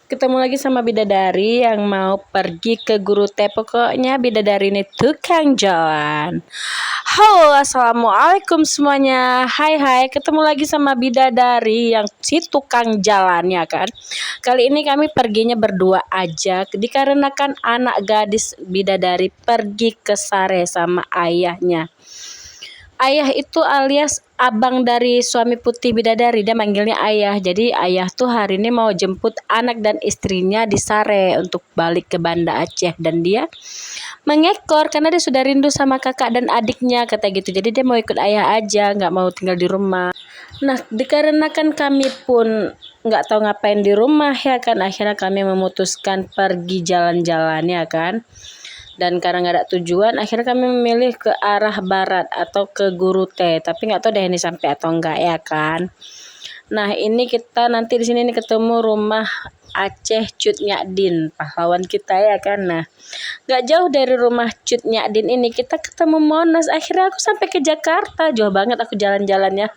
Ketemu lagi sama bidadari yang mau pergi ke guru T. Pokoknya bidadari ini tukang jalan. Halo, assalamualaikum semuanya. Hai, ketemu lagi sama bidadari yang si tukang jalan ya kan. Kali ini kami perginya berdua aja, dikarenakan anak gadis bidadari pergi ke sare sama ayahnya. Ayah itu alias abang dari suami putih bidadari, dia manggilnya ayah. Jadi ayah tuh hari ini mau jemput anak dan istrinya di sare untuk balik ke Banda Aceh, dan dia mengekor karena dia sudah rindu sama kakak dan adiknya kata gitu. Jadi dia mau ikut ayah aja, nggak mau tinggal di rumah. Nah, dikarenakan kami pun nggak tahu ngapain di rumah ya kan, akhirnya kami memutuskan pergi jalan-jalan ya kan. Dan karena nggak ada tujuan, akhirnya kami memilih ke arah barat atau ke Guru T. Tapi nggak tahu deh ini sampai atau enggak ya kan. Nah, ini kita nanti di sini nih ketemu rumah Aceh Cut Nyadin, pahlawan kita ya kan. Nah, nggak jauh dari rumah Cut Nyadin ini kita ketemu Monas. Akhirnya aku sampai ke Jakarta, jauh banget aku jalan-jalannya.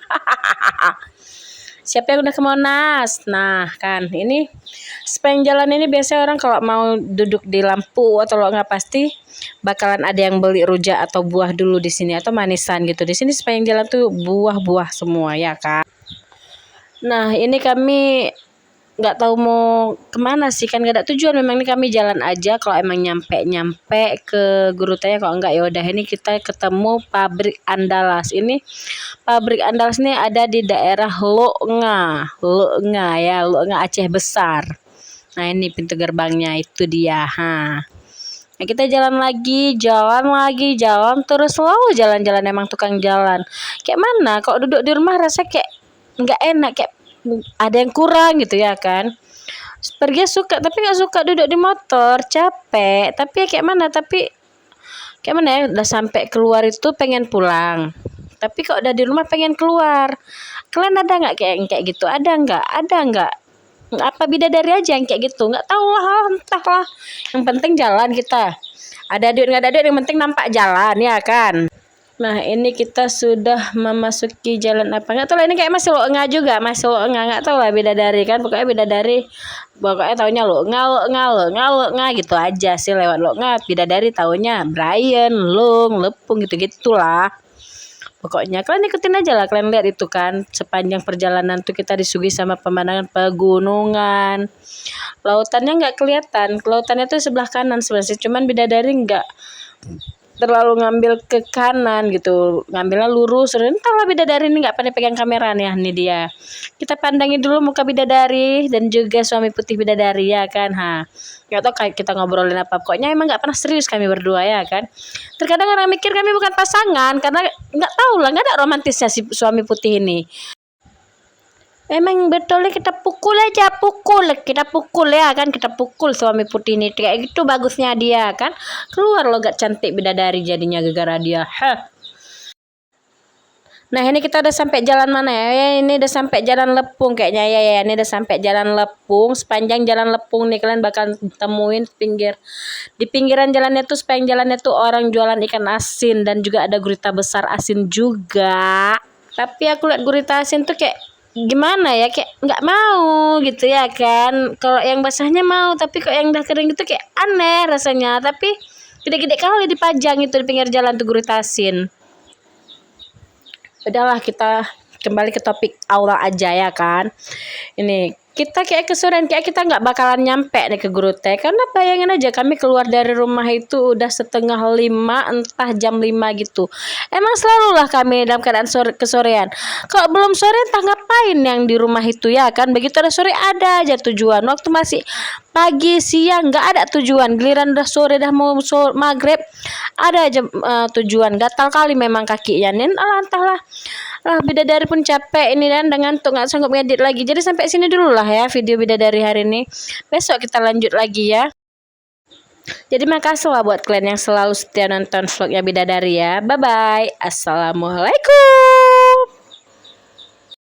Siapa yang udah ke Monas? Nah kan, ini sepanjang jalan ini biasanya orang kalau mau duduk di lampu atau lo nggak pasti bakalan ada yang beli rujak atau buah dulu di sini atau manisan gitu. Di sini sepanjang jalan tuh buah-buah semua ya kan. Nah, ini kami nggak tahu mau kemana sih kan, nggak ada tujuan, memang ini kami jalan aja. Kalau emang nyampe ke Guru Tanya, kalau enggak ya udah ini kita ketemu pabrik Andalas. Ini pabrik Andalas ini ada di daerah Loknga ya, Loknga Aceh Besar. Nah, ini pintu gerbangnya itu dia. Nah, kita jalan terus, selalu jalan-jalan, emang tukang jalan. Kayak mana kalau duduk di rumah rasanya kayak nggak enak, kayak ada yang kurang gitu ya kan. Pergi suka tapi nggak suka duduk di motor, capek. Tapi ya kayak mana ya, udah sampai keluar itu pengen pulang, tapi kalau udah di rumah pengen keluar. Kalian ada nggak kayak gitu? Ada nggak apa bidadari aja yang kayak gitu? Nggak tahu lah, entahlah, yang penting jalan kita. Ada duit nggak ada duit, yang penting nampak jalan ya kan. Nah, ini kita sudah memasuki jalan apa nggak tahu lah, ini kayak masih Loknga juga, masih Loknga, nggak tahu lah bidadari kan, pokoknya bidadari taunya Loknga gitu aja sih. Lewat Loknga bidadari taunya Brian, Lung, Lepung gitu-gitulah. Pokoknya kalian ikutin aja lah, kalian lihat itu kan sepanjang perjalanan tuh kita disuguhi sama pemandangan pegunungan. Lautannya nggak kelihatan, lautannya tuh sebelah kanan sebenarnya, cuman bidadari nggak terlalu ngambil ke kanan gitu, ngambilnya lurus. Entahlah bidadari ini nggak pandai pegang kamera nih. Ini dia, kita pandangi dulu muka bidadari dan juga suami putih bidadari ya kan. Nggak tahu kayak kita ngobrolin apa, pokoknya emang nggak pernah serius kami berdua ya kan. Terkadang orang mikir kami bukan pasangan karena nggak tahu lah, nggak ada romantisnya si suami putih ini. Emang betulnya kita pukul ya kan, kita pukul suami putih ini kayak gitu bagusnya dia kan. Keluar lo gak cantik bidadari jadinya gara-gara dia. Nah, ini kita udah sampai jalan mana ya? Ini udah sampai jalan Lepung kayaknya ya. Ini udah sampai jalan Lepung. Sepanjang jalan Lepung nih kalian bakal temuin di pinggiran jalannya tuh, sepanjang jalannya tuh orang jualan ikan asin dan juga ada gurita besar asin juga. Tapi aku lihat gurita asin tuh kayak gimana ya, kayak nggak mau gitu ya kan. Kalau yang basahnya mau, tapi kok yang udah kering gitu kayak aneh rasanya. Tapi gede-gede kali dipajang itu di pinggir jalan tuh gurita asin. Udahlah, kita kembali ke topik awal aja ya kan. Ini kita kayak kesuren, kayak kita nggak bakalan nyampe nih ke Guru T, karena bayangin aja kami keluar dari rumah itu udah 4:30, entah jam 5 gitu. Emang selalu lah kami dalam keadaan kesorean. Kalau belum sore entah ngapain yang di rumah itu ya kan. Begitu ada sore ada aja tujuan. Waktu masih pagi siang nggak ada tujuan, giliran udah sore dah mau maghrib ada aja tujuan. Gatal kali memang kakinya nih, entahlah. Bidadari pun capek ini dan ngantuk, nggak sanggup ngedit lagi. Jadi sampai sini dulu lah ya video bidadari hari ini. Besok kita lanjut lagi ya. Jadi makasih lah buat kalian yang selalu setia nonton vlognya bidadari ya. Bye bye. Assalamualaikum.